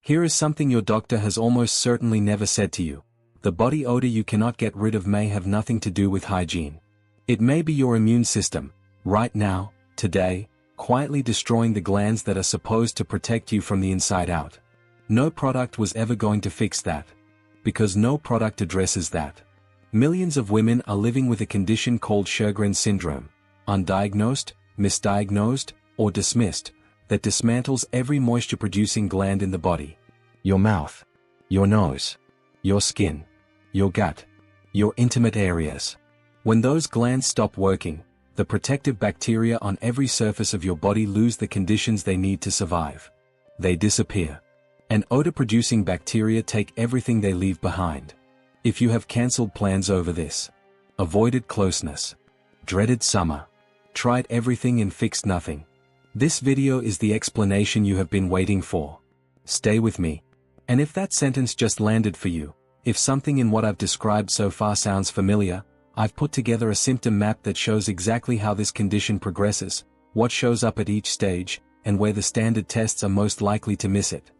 Here is something your doctor has almost certainly never said to you. The body odor you cannot get rid of may have nothing to do with hygiene. It may be your immune system, right now, today, quietly destroying the glands that are supposed to protect you from the inside out. No product was ever going to fix that. Because no product addresses that. Millions of women are living with a condition called Sjogren syndrome, undiagnosed, misdiagnosed, or dismissed, that dismantles every moisture-producing gland in the body. Your mouth, your nose, your skin, your gut, your intimate areas. When those glands stop working, the protective bacteria on every surface of your body lose the conditions they need to survive. They disappear. And odor-producing bacteria take everything they leave behind. If you have cancelled plans over this, avoided closeness, dreaded summer, tried everything and fixed nothing, this video is the explanation you have been waiting for. Stay with me. And if that sentence just landed for you, if something in what I've described so far sounds familiar, I've put together a symptom map that shows exactly how this condition progresses, what shows up at each stage, and where the standard tests are most likely to miss it.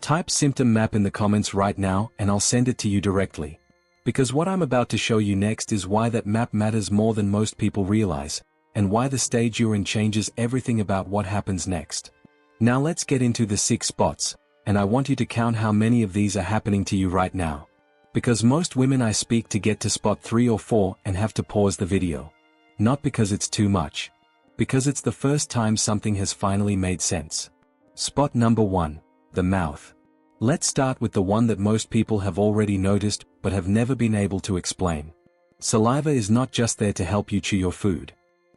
Type symptom map in the comments right now and I'll send it to you directly. Because what I'm about to show you next is why that map matters more than most people realize, and why the stage you're in changes everything about what happens next. Now let's get into the 6 spots, and I want you to count how many of these are happening to you right now. Because most women I speak to get to spot 3 or 4 and have to pause the video. Not because it's too much. Because it's the first time something has finally made sense. Spot number 1, the mouth. Let's start with the one that most people have already noticed but have never been able to explain. Saliva is not just there to help you chew your food.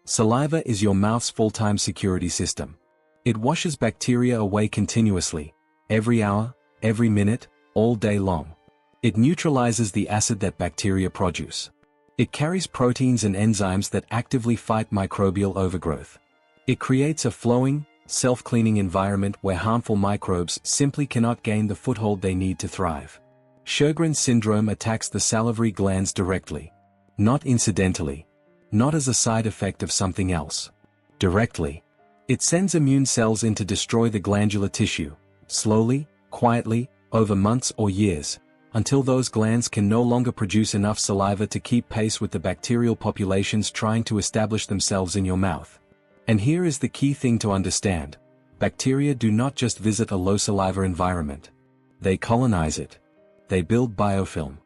Saliva is your mouth's full-time security system. It washes bacteria away continuously, every hour, every minute, all day long. It neutralizes the acid that bacteria produce. It carries proteins and enzymes that actively fight microbial overgrowth. It creates a flowing, self-cleaning environment where harmful microbes simply cannot gain the foothold they need to thrive. Sjogren syndrome attacks the salivary glands directly. Not incidentally. Not as a side effect of something else. Directly. It sends immune cells in to destroy the glandular tissue, slowly, quietly, over months or years, until those glands can no longer produce enough saliva to keep pace with the bacterial populations trying to establish themselves in your mouth. And here is the key thing to understand. Bacteria do not just visit a low saliva environment. They colonize it. They build biofilm.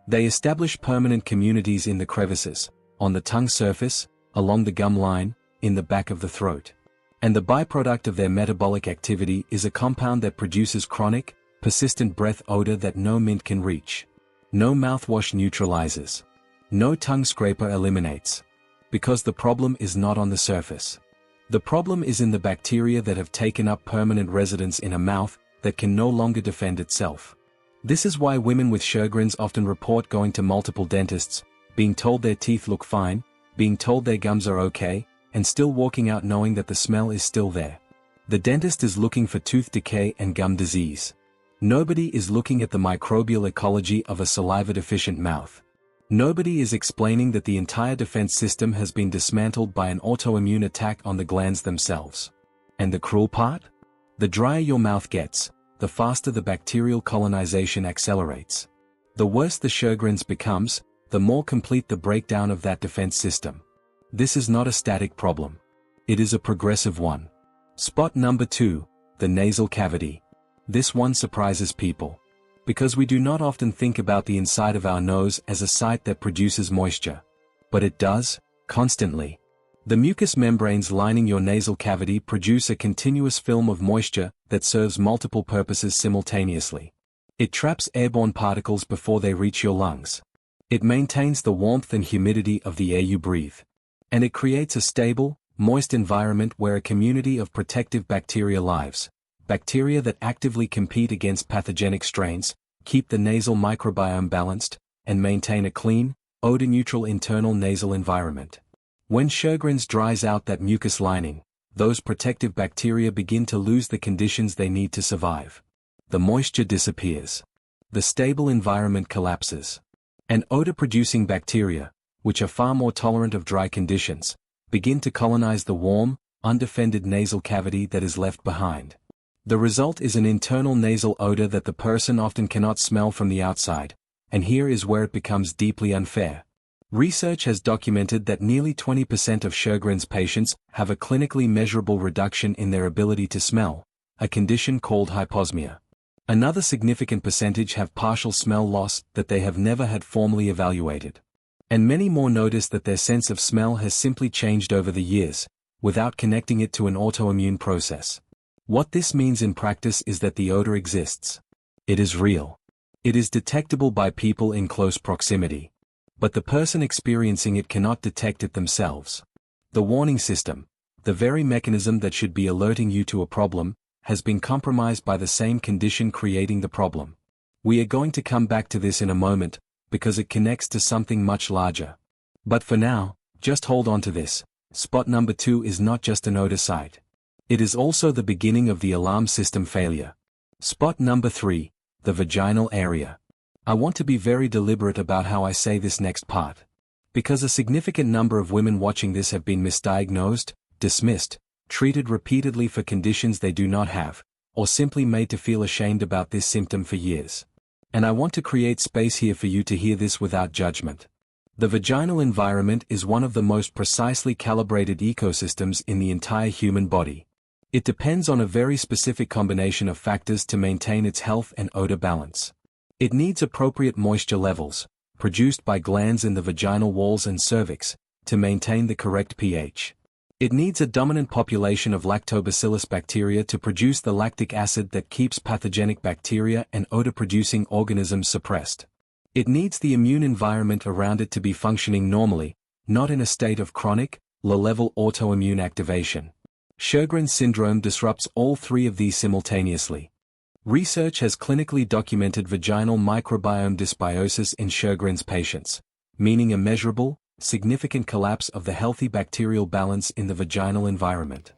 They establish permanent communities in the crevices, on the tongue surface, along the gum line, in the back of the throat. And the byproduct of their metabolic activity is a compound that produces chronic, persistent breath odor that no mint can reach. No mouthwash neutralizes. No tongue scraper eliminates. Because the problem is not on the surface. The problem is in the bacteria that have taken up permanent residence in a mouth that can no longer defend itself. This is why women with Sjogren's often report going to multiple dentists, being told their teeth look fine, being told their gums are okay, and still walking out knowing that the smell is still there. The dentist is looking for tooth decay and gum disease. Nobody is looking at the microbial ecology of a saliva-deficient mouth. Nobody is explaining that the entire defense system has been dismantled by an autoimmune attack on the glands themselves. And the cruel part? The drier your mouth gets, the faster the bacterial colonization accelerates. The worse the Sjogren's becomes, the more complete the breakdown of that defense system. This is not a static problem. It is a progressive one. Spot number 2, the nasal cavity. This one surprises people. Because we do not often think about the inside of our nose as a site that produces moisture. But it does, constantly. The mucous membranes lining your nasal cavity produce a continuous film of moisture that serves multiple purposes simultaneously. It traps airborne particles before they reach your lungs. It maintains the warmth and humidity of the air you breathe. And it creates a stable, moist environment where a community of protective bacteria lives. Bacteria that actively compete against pathogenic strains, keep the nasal microbiome balanced, and maintain a clean, odor-neutral internal nasal environment. When Sjogren's dries out that mucus lining, those protective bacteria begin to lose the conditions they need to survive. The moisture disappears. The stable environment collapses. And odor-producing bacteria, which are far more tolerant of dry conditions, begin to colonize the warm, undefended nasal cavity that is left behind. The result is an internal nasal odor that the person often cannot smell from the outside, and here is where it becomes deeply unfair. Research has documented that nearly 20% of Sjogren's patients have a clinically measurable reduction in their ability to smell, a condition called hyposmia. Another significant percentage have partial smell loss that they have never had formally evaluated. And many more notice that their sense of smell has simply changed over the years, without connecting it to an autoimmune process. What this means in practice is that the odor exists. It is real. It is detectable by people in close proximity. But the person experiencing it cannot detect it themselves. The warning system, the very mechanism that should be alerting you to a problem, has been compromised by the same condition creating the problem. We are going to come back to this in a moment, because it connects to something much larger. But for now, just hold on to this. Spot number 2 is not just an odor site. It is also the beginning of the alarm system failure. Spot number 3, the vaginal area. I want to be very deliberate about how I say this next part. Because a significant number of women watching this have been misdiagnosed, dismissed, treated repeatedly for conditions they do not have, or simply made to feel ashamed about this symptom for years. And I want to create space here for you to hear this without judgment. The vaginal environment is one of the most precisely calibrated ecosystems in the entire human body. It depends on a very specific combination of factors to maintain its health and odor balance. It needs appropriate moisture levels, produced by glands in the vaginal walls and cervix, to maintain the correct pH. It needs a dominant population of lactobacillus bacteria to produce the lactic acid that keeps pathogenic bacteria and odor-producing organisms suppressed. It needs the immune environment around it to be functioning normally, not in a state of chronic, low-level autoimmune activation. Sjogren's syndrome disrupts all three of these simultaneously. Research has clinically documented vaginal microbiome dysbiosis in Sjogren's patients, meaning a measurable, significant collapse of the healthy bacterial balance in the vaginal environment.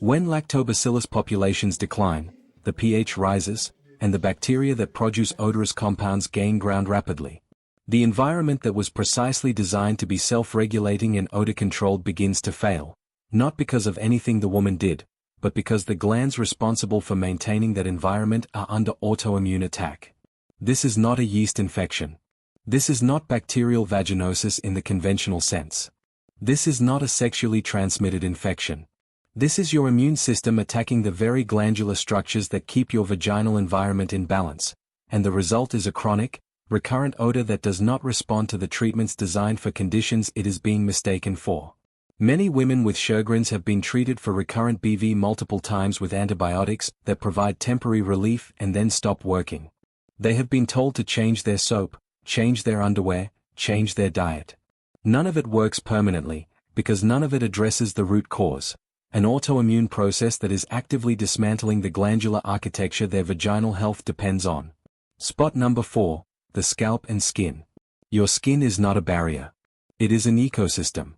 When lactobacillus populations decline, the pH rises, and the bacteria that produce odorous compounds gain ground rapidly. The environment that was precisely designed to be self-regulating and odor-controlled begins to fail, not because of anything the woman did, but because the glands responsible for maintaining that environment are under autoimmune attack. This is not a yeast infection. This is not bacterial vaginosis in the conventional sense. This is not a sexually transmitted infection. This is your immune system attacking the very glandular structures that keep your vaginal environment in balance, and the result is a chronic, recurrent odor that does not respond to the treatments designed for conditions it is being mistaken for. Many women with Sjogren's have been treated for recurrent BV multiple times with antibiotics that provide temporary relief and then stop working. They have been told to change their soap, change their underwear, change their diet. None of it works permanently, because none of it addresses the root cause, an autoimmune process that is actively dismantling the glandular architecture their vaginal health depends on. Spot number 4, the scalp and skin. Your skin is not a barrier. It is an ecosystem.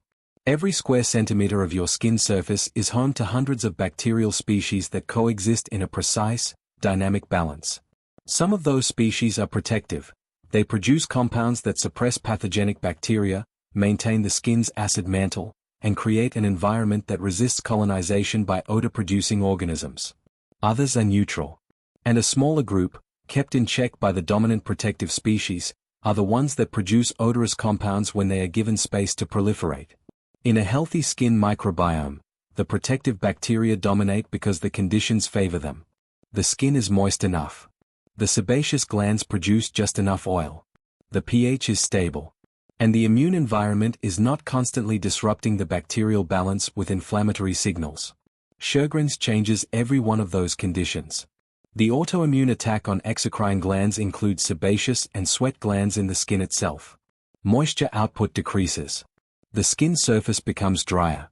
Every square centimeter of your skin surface is home to hundreds of bacterial species that coexist in a precise, dynamic balance. Some of those species are protective. They produce compounds that suppress pathogenic bacteria, maintain the skin's acid mantle, and create an environment that resists colonization by odor-producing organisms. Others are neutral. And a smaller group, kept in check by the dominant protective species, are the ones that produce odorous compounds when they are given space to proliferate. In a healthy skin microbiome, the protective bacteria dominate because the conditions favor them. The skin is moist enough. The sebaceous glands produce just enough oil. The pH is stable. And the immune environment is not constantly disrupting the bacterial balance with inflammatory signals. Sjogren's changes every one of those conditions. The autoimmune attack on exocrine glands includes sebaceous and sweat glands in the skin itself. Moisture output decreases. The skin surface becomes drier.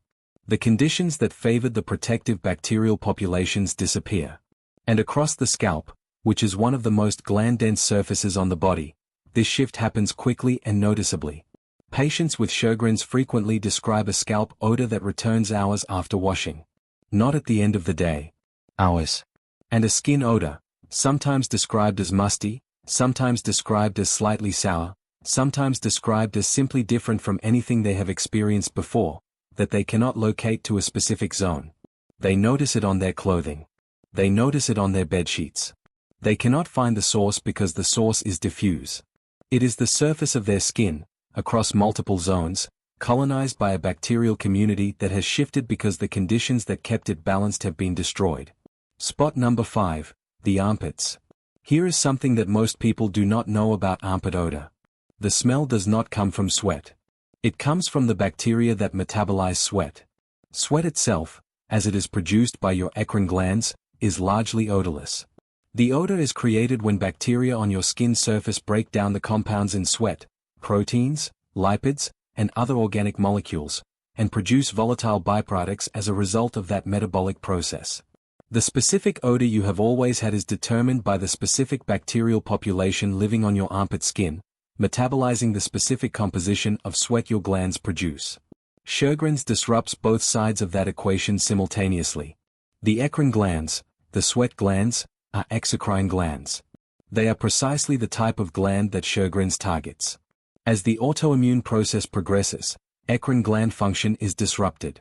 The conditions that favored the protective bacterial populations disappear. And across the scalp, which is one of the most gland-dense surfaces on the body, this shift happens quickly and noticeably. Patients with Sjogren's frequently describe a scalp odor that returns hours after washing. Not at the end of the day. Hours. And a skin odor, sometimes described as musty, sometimes described as slightly sour, sometimes described as simply different from anything they have experienced before, that they cannot locate to a specific zone. They notice it on their clothing. They notice it on their bedsheets. They cannot find the source because the source is diffuse. It is the surface of their skin, across multiple zones, colonized by a bacterial community that has shifted because the conditions that kept it balanced have been destroyed. Spot number 5, the armpits. Here is something that most people do not know about armpit odor. The smell does not come from sweat. It comes from the bacteria that metabolize sweat. Sweat itself, as it is produced by your eccrine glands, is largely odorless. The odor is created when bacteria on your skin surface break down the compounds in sweat, proteins, lipids, and other organic molecules, and produce volatile byproducts as a result of that metabolic process. The specific odor you have always had is determined by the specific bacterial population living on your armpit skin, metabolizing the specific composition of sweat your glands produce. Sjogren's disrupts both sides of that equation simultaneously. The eccrine glands, the sweat glands, are exocrine glands. They are precisely the type of gland that Sjogren's targets. As the autoimmune process progresses, eccrine gland function is disrupted.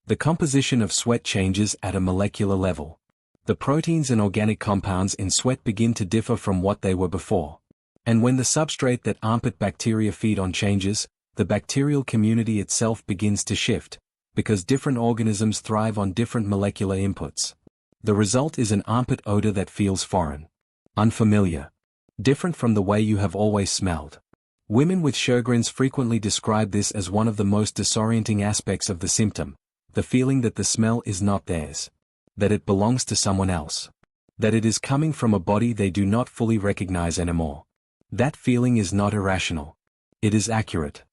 The composition of sweat changes at a molecular level. The proteins and organic compounds in sweat begin to differ from what they were before. And when the substrate that armpit bacteria feed on changes, the bacterial community itself begins to shift, because different organisms thrive on different molecular inputs. The result is an armpit odor that feels foreign, unfamiliar, different from the way you have always smelled. Women with Sjogren's frequently describe this as one of the most disorienting aspects of the symptom, the feeling that the smell is not theirs, that it belongs to someone else, that it is coming from a body they do not fully recognize anymore. That feeling is not irrational. It is accurate.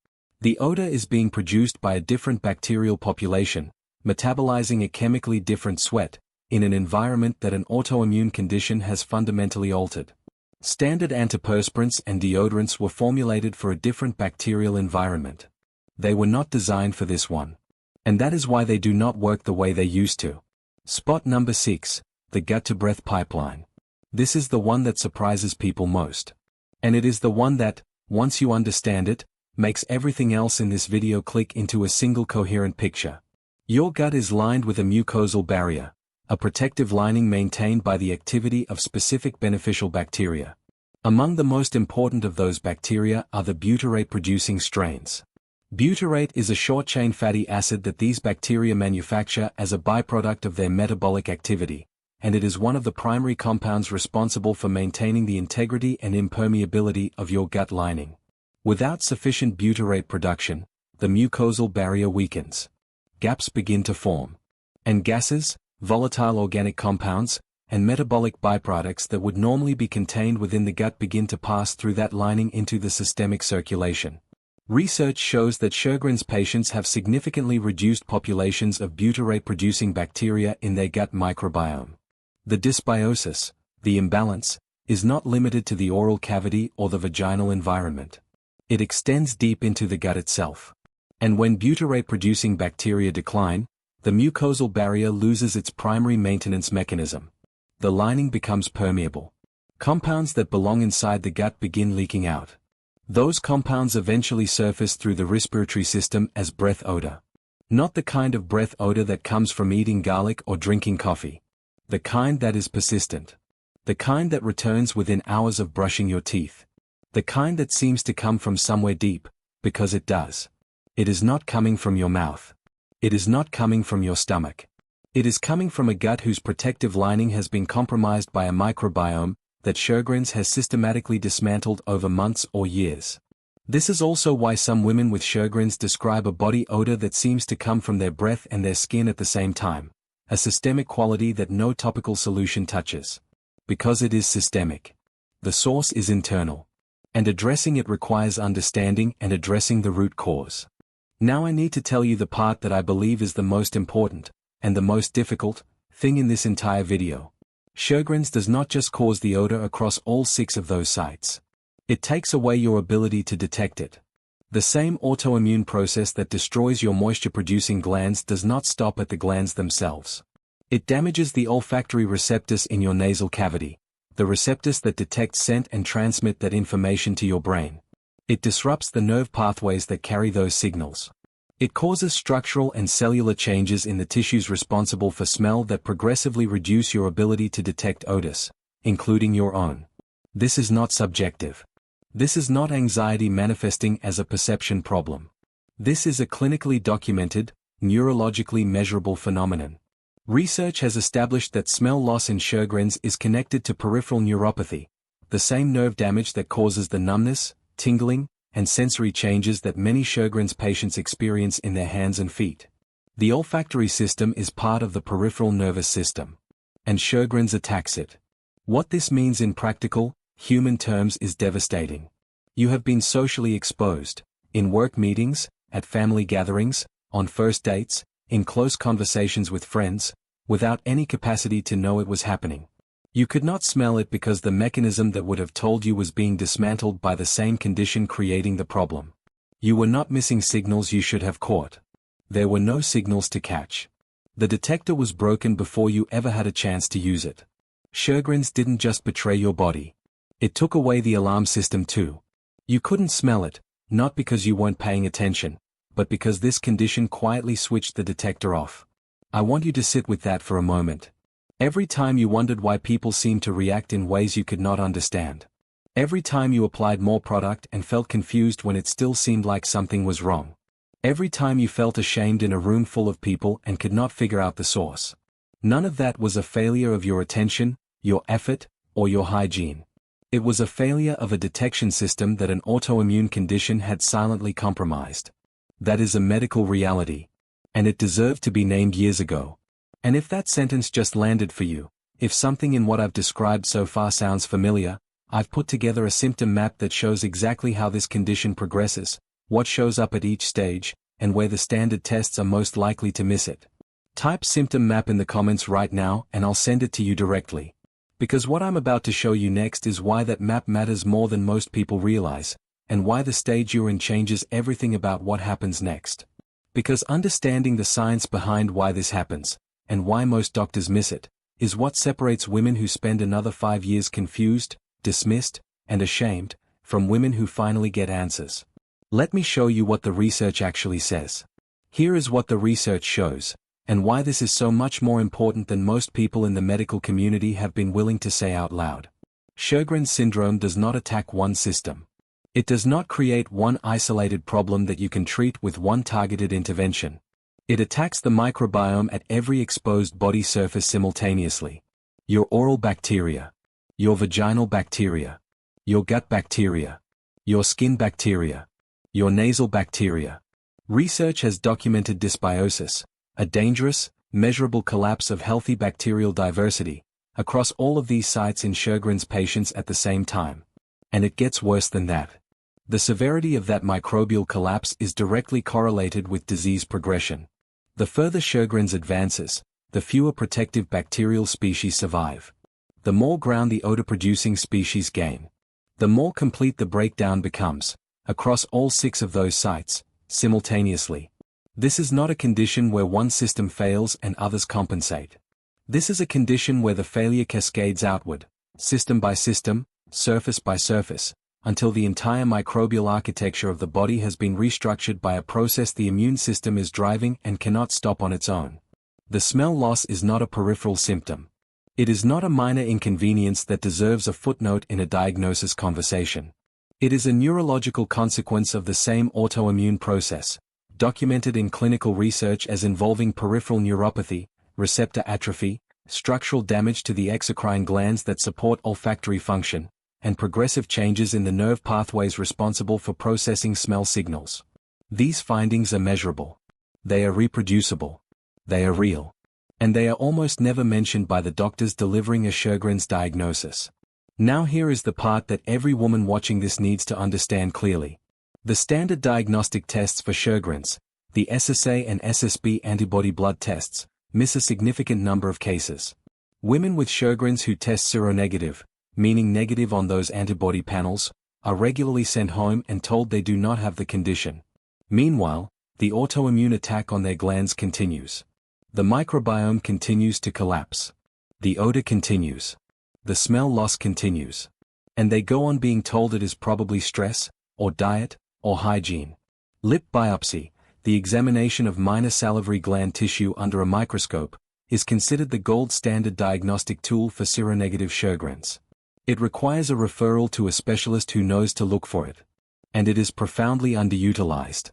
The odor is being produced by a different bacterial population, metabolizing a chemically different sweat, in an environment that an autoimmune condition has fundamentally altered. Standard antiperspirants and deodorants were formulated for a different bacterial environment. They were not designed for this one. And that is why they do not work the way they used to. Spot number 6, the gut-to-breath pipeline. This is the one that surprises people most. And it is the one that, once you understand it, makes everything else in this video click into a single coherent picture. Your gut is lined with a mucosal barrier, a protective lining maintained by the activity of specific beneficial bacteria. Among the most important of those bacteria are the butyrate-producing strains. Butyrate is a short-chain fatty acid that these bacteria manufacture as a byproduct of their metabolic activity, and it is one of the primary compounds responsible for maintaining the integrity and impermeability of your gut lining. Without sufficient butyrate production, the mucosal barrier weakens. Gaps begin to form. And gases, volatile organic compounds, and metabolic byproducts that would normally be contained within the gut begin to pass through that lining into the systemic circulation. Research shows that Sjogren's patients have significantly reduced populations of butyrate-producing bacteria in their gut microbiome. The dysbiosis, the imbalance, is not limited to the oral cavity or the vaginal environment. It extends deep into the gut itself. And when butyrate-producing bacteria decline, the mucosal barrier loses its primary maintenance mechanism. The lining becomes permeable. Compounds that belong inside the gut begin leaking out. Those compounds eventually surface through the respiratory system as breath odor. Not the kind of breath odor that comes from eating garlic or drinking coffee. The kind that is persistent. The kind that returns within hours of brushing your teeth. The kind that seems to come from somewhere deep, because it does. It is not coming from your mouth. It is not coming from your stomach. It is coming from a gut whose protective lining has been compromised by a microbiome that Sjogren's has systematically dismantled over months or years. This is also why some women with Sjogren's describe a body odor that seems to come from their breath and their skin at the same time, a systemic quality that no topical solution touches. Because it is systemic. The source is internal. And addressing it requires understanding and addressing the root cause. Now I need to tell you the part that I believe is the most important, and the most difficult, thing in this entire video. Sjogren's does not just cause the odor across all 6 of those sites. It takes away your ability to detect it. The same autoimmune process that destroys your moisture-producing glands does not stop at the glands themselves. It damages the olfactory receptors in your nasal cavity, the receptors that detect scent and transmit that information to your brain. It disrupts the nerve pathways that carry those signals. It causes structural and cellular changes in the tissues responsible for smell that progressively reduce your ability to detect odors, including your own. This is not subjective. This is not anxiety manifesting as a perception problem. This is a clinically documented, neurologically measurable phenomenon. Research has established that smell loss in Sjogren's is connected to peripheral neuropathy, the same nerve damage that causes the numbness, tingling, and sensory changes that many Sjogren's patients experience in their hands and feet. The olfactory system is part of the peripheral nervous system, and Sjogren's attacks it. What this means in practical, human terms is devastating. You have been socially exposed, in work meetings, at family gatherings, on first dates, in close conversations with friends, without any capacity to know it was happening. You could not smell it because the mechanism that would have told you was being dismantled by the same condition creating the problem. You were not missing signals you should have caught. There were no signals to catch. The detector was broken before you ever had a chance to use it. Sjogren's didn't just betray your body. It took away the alarm system too. You couldn't smell it, not because you weren't paying attention, but because this condition quietly switched the detector off. I want you to sit with that for a moment. Every time you wondered why people seemed to react in ways you could not understand. Every time you applied more product and felt confused when it still seemed like something was wrong. Every time you felt ashamed in a room full of people and could not figure out the source. None of that was a failure of your attention, your effort, or your hygiene. It was a failure of a detection system that an autoimmune condition had silently compromised. That is a medical reality. And it deserved to be named years ago. And if that sentence just landed for you, if something in what I've described so far sounds familiar, I've put together a symptom map that shows exactly how this condition progresses, what shows up at each stage, and where the standard tests are most likely to miss it. Type symptom map in the comments right now and I'll send it to you directly. Because what I'm about to show you next is why that map matters more than most people realize, and why the stage you're in changes everything about what happens next. Because understanding the science behind why this happens, and why most doctors miss it, is what separates women who spend another 5 years confused, dismissed, and ashamed, from women who finally get answers. Let me show you what the research actually says. Here is what the research shows, and why this is so much more important than most people in the medical community have been willing to say out loud. Sjogren's syndrome does not attack one system. It does not create one isolated problem that you can treat with one targeted intervention. It attacks the microbiome at every exposed body surface simultaneously. Your oral bacteria, your vaginal bacteria, your gut bacteria, your skin bacteria, your nasal bacteria. Research has documented dysbiosis, a dangerous, measurable collapse of healthy bacterial diversity, across all of these sites in Sjogren's patients at the same time. And it gets worse than that. The severity of that microbial collapse is directly correlated with disease progression. The further Sjogren's advances, the fewer protective bacterial species survive. The more ground the odor-producing species gain. The more complete the breakdown becomes, across all 6 of those sites, simultaneously. This is not a condition where one system fails and others compensate. This is a condition where the failure cascades outward, system by system, surface by surface, until the entire microbial architecture of the body has been restructured by a process the immune system is driving and cannot stop on its own. The smell loss is not a peripheral symptom. It is not a minor inconvenience that deserves a footnote in a diagnosis conversation. It is a neurological consequence of the same autoimmune process, documented in clinical research as involving peripheral neuropathy, receptor atrophy, structural damage to the exocrine glands that support olfactory function, and progressive changes in the nerve pathways responsible for processing smell signals. These findings are measurable. They are reproducible. They are real. And they are almost never mentioned by the doctors delivering a Sjogren's diagnosis. Now here is the part that every woman watching this needs to understand clearly. The standard diagnostic tests for Sjogren's, the SSA and SSB antibody blood tests, miss a significant number of cases. Women with Sjogren's who test seronegative, meaning negative on those antibody panels, are regularly sent home and told they do not have the condition. Meanwhile, the autoimmune attack on their glands continues. The microbiome continues to collapse. The odor continues. The smell loss continues. And they go on being told it is probably stress, or diet, or hygiene. Lip biopsy, the examination of minor salivary gland tissue under a microscope, is considered the gold standard diagnostic tool for seronegative Sjogren's. It requires a referral to a specialist who knows to look for it. And it is profoundly underutilized.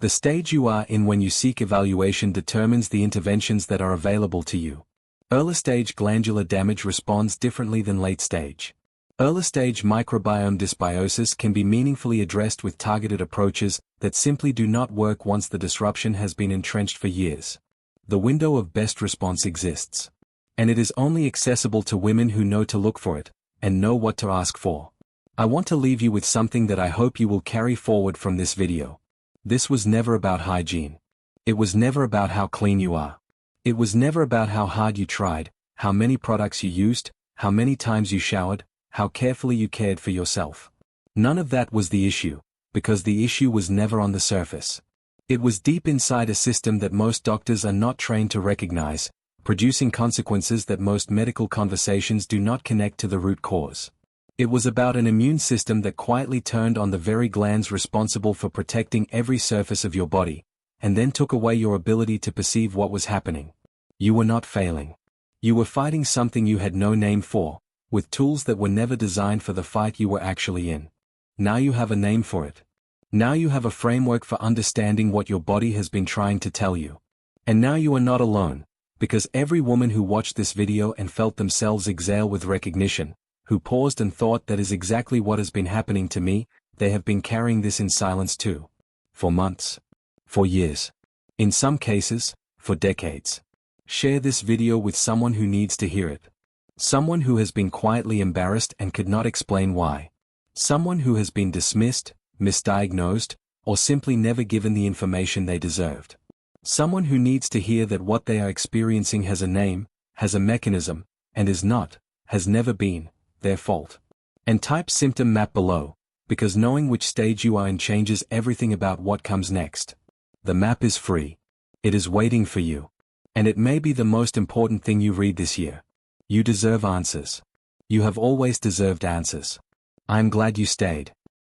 The stage you are in when you seek evaluation determines the interventions that are available to you. Early-stage glandular damage responds differently than late-stage. Early-stage microbiome dysbiosis can be meaningfully addressed with targeted approaches that simply do not work once the disruption has been entrenched for years. The window of best response exists. And it is only accessible to women who know to look for it, and know what to ask for. I want to leave you with something that I hope you will carry forward from this video. This was never about hygiene. It was never about how clean you are. It was never about how hard you tried, how many products you used, how many times you showered, how carefully you cared for yourself. None of that was the issue, because the issue was never on the surface. It was deep inside a system that most doctors are not trained to recognize, producing consequences that most medical conversations do not connect to the root cause. It was about an immune system that quietly turned on the very glands responsible for protecting every surface of your body, and then took away your ability to perceive what was happening. You were not failing. You were fighting something you had no name for, with tools that were never designed for the fight you were actually in. Now you have a name for it. Now you have a framework for understanding what your body has been trying to tell you. And now you are not alone, because every woman who watched this video and felt themselves exhale with recognition, who paused and thought that is exactly what has been happening to me, they have been carrying this in silence too. For months. For years. In some cases, for decades. Share this video with someone who needs to hear it. Someone who has been quietly embarrassed and could not explain why. Someone who has been dismissed, misdiagnosed, or simply never given the information they deserved. Someone who needs to hear that what they are experiencing has a name, has a mechanism, and is not, has never been, their fault. And type symptom map below, because knowing which stage you are in changes everything about what comes next. The map is free. It is waiting for you. And it may be the most important thing you read this year. You deserve answers. You have always deserved answers. I am glad you stayed.